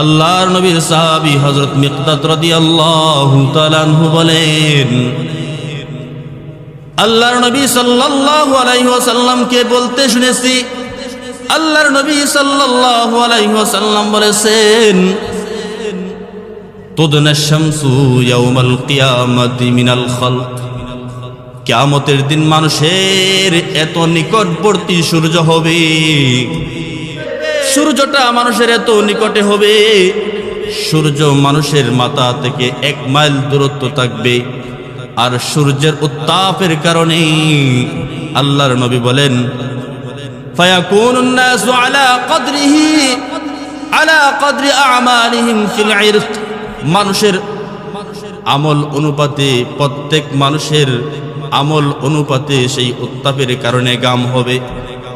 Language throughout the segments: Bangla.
আল্লাহর নবীর সাহাবী হযরত মিকদাদ রাদিয়াল্লাহু তাআলা আনহু বলেন, আল্লাহর নবী সাল্লাল্লাহু আলাইহি ওয়াসাল্লামকে বলতে শুনেছি, আল্লাহর নবী সাল্লাল্লাহু আলাইহি ওয়াসাল্লাম বলেছেন, তুদনা শামসু ইয়াউমাল কিয়ামাতি মিনাল খালক, কিয়ামতের দিন মানুষের এত নিকটবর্তী সূর্য হবে, সূর্যটা মানুষের এত নিকটে হবে, সূর্য মানুষের মাথা থেকে 1 মাইল দূরত্ব থাকবে। আর সূর্যের উত্তাপের কারণে আল্লাহর নবী বলেন, ফায়াকুনুন নাসু আলা কদরিহি আলা কদরি আমালিহিম ফিল ইরক, মানুষের আমল অনুপাতে, প্রত্যেক মানুষের আমল অনুপাতে সেই উত্তাপের কারণে গাম হবে।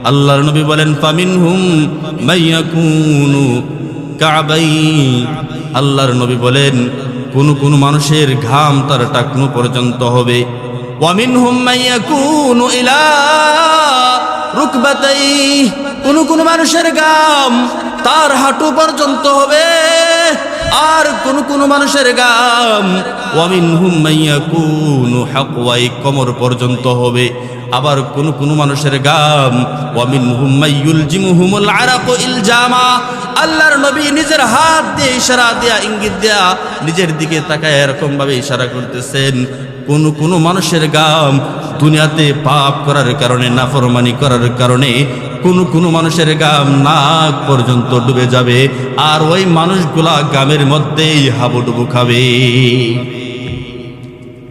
আল্লাহর নবী বলেন, ফামিনহুম মাইয়াকুনু কাবাই, আল্লাহর নবী বলেন কোন কোন মানুষের ঘাম তার টাকনু পর্যন্ত হবে। ওয়ামিনহুম মাইয়াকুনু ইলা রুকবাতাই, কোন কোন মানুষের ঘাম তার হাঁটু পর্যন্ত হবে, আর কোন কোন মানুষের ঘাম ওয়ামিনহুম মাইয়াকুনু হাকওয়াই, কোমর পর্যন্ত হবে। আবার কোন কোন মানুষের ঘাম ওয়ামিনহুম মাইয়ুলজিমুহুমুল আরাকু ইলজামা, আল্লাহর নবী নিজের হাত দিয়ে ইশারা দিয়া, ইঙ্গিত দিয়া নিজের দিকে তাকায় এরকম ভাবে ইশারা করতেছেন, কোন কোন মানুষের ঘাম দুনিয়াতে পাপ করার কারণে, নাফরমানি করার কারণে কোন কোন মানুষের ঘাম নাক পর্যন্ত ডুবে যাবে, আর ওই মানুষগুলা ঘামের মধ্যেই হাবুডুবু খাবে।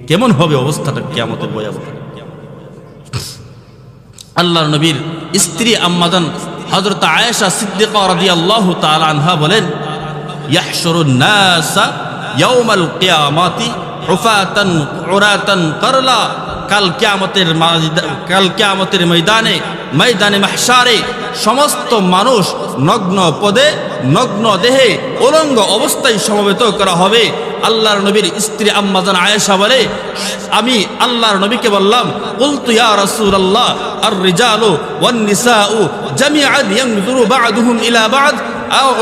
কেমন হবে অবস্থাটা কিয়ামতের ভয়াবহ। আল্লাহর নবীর স্ত্রী আম্মাজান হযরত আয়েশা সিদ্দিকা রাদিয়াল্লাহু তাআলা আনহা বলেন, ইয়াহশুরুন নাসা ইয়াউমাল কিয়ামাতি উফাতান উরাতান কারলা, কাল কিয়ামতের ময়দানে মাহশারে সমস্ত মানুষ নগ্ন পদে, নগ্ন দেহে, উলঙ্গ অবস্থায় সমবেত করা হবে। আল্লাহর নবীর স্ত্রী আম্মাজান আয়েশা বলে, আমি আল্লাহর নবীকে বললাম, কুলতু ইয়া রাসূলুল্লাহ আর রিজালু ওয়ান নিসাউ জামিআন ইয়ানজুরু বা'দুহুম ইলা বা'দ,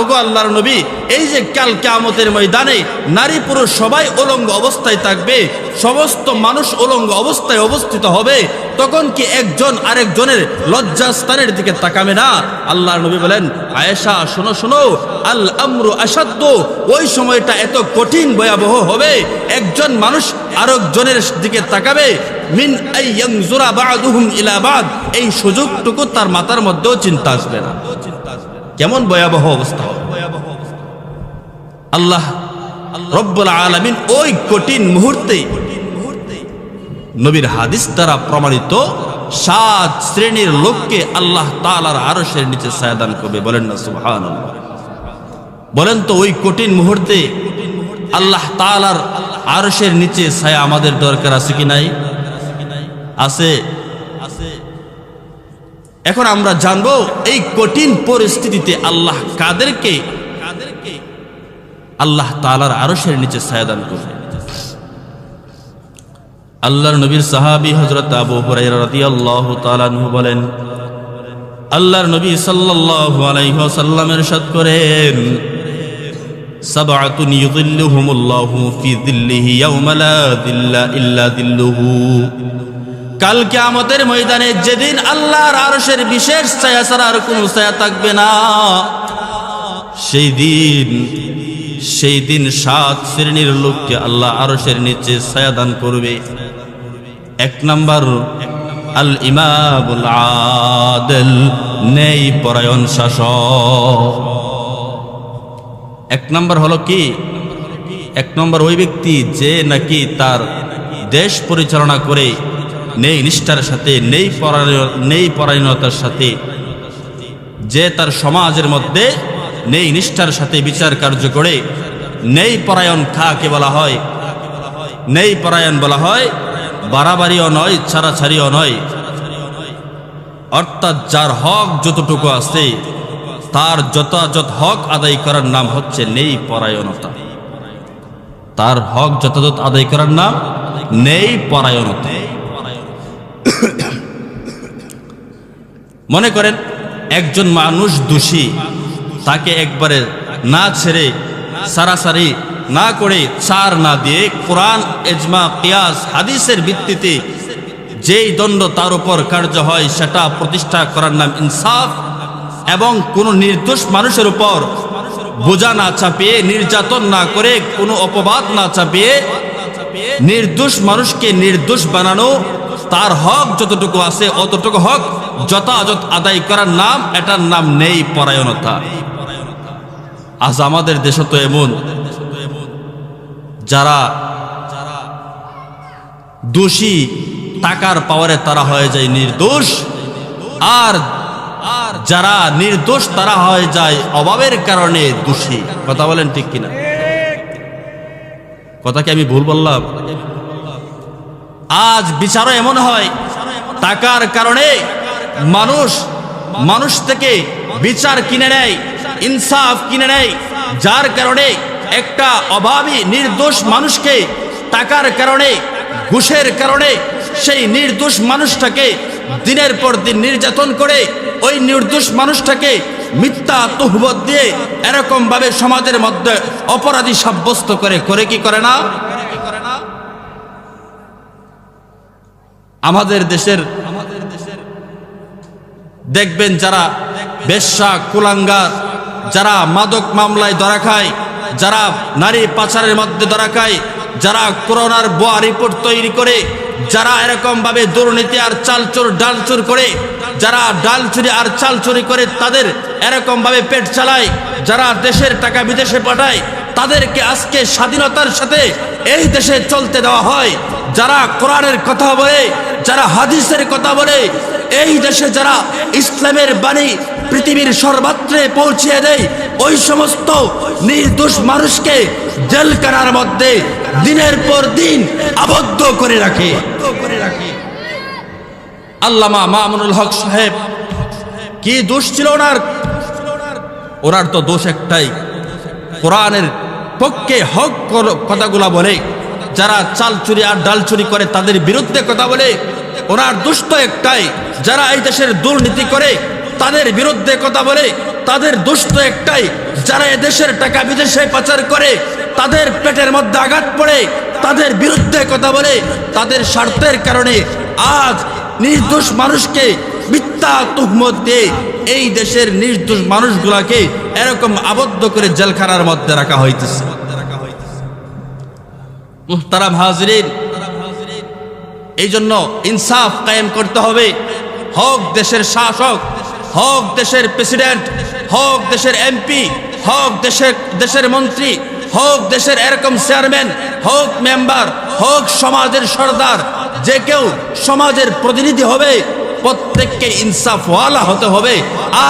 ওগো আল্লাহর নবী, এই যে কাল কিয়ামতের ময়দানে নারী পুরুষ সবাই উলঙ্গ অবস্থায় থাকবে, সমস্ত মানুষ উলঙ্গ অবস্থায় অবস্থিত হবে, তখন কি একজন আরেকজনের লজ্জাস্থানের দিকে তাকাবে না? আল্লাহর নবী বলেন, আয়েশা শোনো শোনো, আল আমরু আসাদ্দ, ওই সময়টা এত কঠিন ভয়াবহ হবে, একজন মানুষ আরেকজনের দিকে তাকাবে, মিন আইয়ানজুরা বা'দুহুম ইলা বা'দ, এই সুযোগটুকু তার মাথার মধ্যেও চিন্তা আসবে না। কেমন ভয়াবহ অবস্থা হবে। আল্লাহ রব্বুল আলামিন ওই কঠিন মুহূর্তে নবীর হাদিস দ্বারা প্রমাণিত 7 শ্রেণীর লোককে আল্লাহ তাআলার আরশের নিচে ছায়া দান করবে। বলেন না সুবহানাল্লাহ। বলেন তো ওই কঠিন মুহূর্তে আল্লাহ তাআলার আরশের নিচে ছায়া আমাদের দরকার আছে কি নাই? আছে। এখন আমরা জানবো এই কঠিন পরিস্থিতিতে আল্লাহ কাদেরকে আল্লাহ তাআলার আরশের নিচে ছায়া দান করবে। আল্লাহর নবীর সাহাবী হযরত আবু হুরায়রা রাদিয়াল্লাহু তাআলা আনহু বলেন, আল্লাহর নবী সাল্লাল্লাহু আলাইহি ওয়াসাল্লাম ইরশাদ করেন, সাবআতুন ইযিল্লুহুমুল্লাহু ফি যিল্লিহি ইয়াওমা লা যিল্লা ইল্লা যিল্লুহু, কাল কিয়ামতের ময়দানে যেদিন আল্লাহর আরশের বিশেষ ছায়া ছাড়া আর কোনো ছায়া থাকবে না, সেই দিন 7 শ্রেণীর লোককে আল্লাহ আরশের নিচে ছায়া দান করবে। 1 নাম্বার আল ইমামুল আদিল, ন্যায় পরায়ণ শাসক। 1 নাম্বার হলো কি? 1 নাম্বার ওই ব্যক্তি যে নাকি তার দেশ পরিচালনা করে নেই নিষ্ঠার সাথে, নেই পরায়ণতার সাথে, যে তার সমাজের মধ্যে নেই নিষ্ঠার সাথে বিচার কার্য করে। নেই পরায়ণ কাকে বলা হয়? নেই পরায়ণ বলা হয় বাড়াবাড়িও নয়, ছাড়াছাড়িও নয়, অর্থাৎ যার হক যতটুকু আছে তার যথাযথ হক আদায় করার নাম হচ্ছে নেই পরায়ণতা। তার হক যথাযথ আদায় করার নাম নেই পরায়ণতা। মনে করেন একজন মানুষ দোষী, তাকে একবারে না ছেড়ে সারাসারি না করে ছাড় না দিয়ে কোরআন ইজমা কিয়াস হাদিসের ভিত্তিতে যেই দণ্ড তার উপর কার্য হয় সেটা প্রতিষ্ঠা করার নাম ইনসাফ। এবং কোনো নির্দোষ মানুষের উপর বোঝা না চাপিয়ে, নির্যাতন না করে, কোনো অপবাদ না চাপিয়ে নির্দোষ মানুষকে নির্দোষ বানানো, তার হক যতটুকু আছে অতটুকু হক যথাযথ আদায় করার নাম, এটার নাম নেই পরায়ণতা। আজ আমাদের দেশে তো এমন যারা দোষী টাকার পাওয়ারে তারা হয়ে যায় নির্দোষ, আর যারা নির্দোষ তারা হয়ে যায় অভাবের কারণে দোষী। কথা বলেন ঠিক কিনা? কথা কি আমি ভুল বললাম? আজ বিচারও এমন হয় টাকার কারণে মানুষ থেকে বিচার কিনে নেয়, ইনসাফ কিনে নেয়, যার কারণে একটা অভাবী নির্দোষ মানুষকে টাকার কারণে, ঘুষের কারণে সেই নির্দোষ মানুষটাকে দিনের পর দিন নির্যাতন করে ওই নির্দোষ মানুষটাকে মিথ্যা তহমত দিয়ে এরকম ভাবে সমাজের মধ্যে অপরাধী সাব্যস্ত করে কি করে না? আমাদের দেশের দেখবেন যারা বেশ্যা কুলাঙ্গার, যারা মাদক মামলায় ধরা খায়, যারা নারী পাচারের মধ্যে ধরা খায়, যারা করোনার ভুয়া রিপোর্ট তৈরি করে, যারা এরকম ভাবে দুর্নীতি আর চালচোর ডালচুর করে, যারা ডাল চুরি আর চাল চুরি করে তাদের এরকম ভাবে পেট চালায়, যারা দেশের টাকা বিদেশে পাঠায়, তাদেরকে আজকে স্বাধীনতার সাথে এই দেশে চলতে দেওয়া হয়। যারা কোরআনের কথা বলে, যারা হাদিসের কথা বলে, এই দেশে যারা ইসলামের বাণী পৃথিবীর সর্বত্রে পৌঁছিয়ে দেয়, ওই সমস্ত নির্দোষ মানুষকে জেলখানার মধ্যে দিনের পর দিন আবদ্ধ করে রাখে। আল্লামা মামুনুল হক সাহেব কি দোষ ছিল ওনার? ওনার তো দোষ একটাই, কোরআনের পক্ষে হক কথাগুলা বলে, যারা চাল চুরি আর ডাল চুরি করে তাদের বিরুদ্ধে কথা বলে। ওনার দোষ তো একটাই, যারা এই দেশের দুর্নীতি করে তাদের বিরুদ্ধে কথা বলে। তাদের দোষ তো একটাই, যারা এই দেশের টাকা বিদেশে পাচার করে তাদের পেটের মধ্যে আঘাত পড়ে, তাদের বিরুদ্ধে কথা বলে। তাদের স্বার্থের কারণে আজ নির্দোষ মানুষকে মিথ্যা তুহমত দিয়ে এই দেশের নির্দোষ মানুষগুলাকে এরকম আবদ্ধ করে জেলখানার মধ্যে রাখা হইতেছে। মুহতারাম হাজরিন, এই জন্য ইনসাফ কায়েম করতে হবে। হোক দেশের শাসক, হোক দেশের প্রেসিডেন্ট, হোক দেশের এমপি, হোক দেশের মন্ত্রী, হোক দেশের এরকম চেয়ারম্যান, হোক মেম্বার, হোক সমাজের সর্দার, যে কেউ সমাজের প্রতিনিধি হবে, প্রত্যেককে ইনসাফওয়ালা হতে হবে।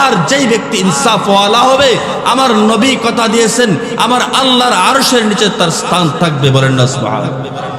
আর যেই ব্যক্তি ইনসাফওয়ালা হবে, আমার নবী কথা দিয়েছেন, আমার আল্লাহর আরশের নিচে তার স্থান থাকবে। বলেন না সুবহানাল্লাহ।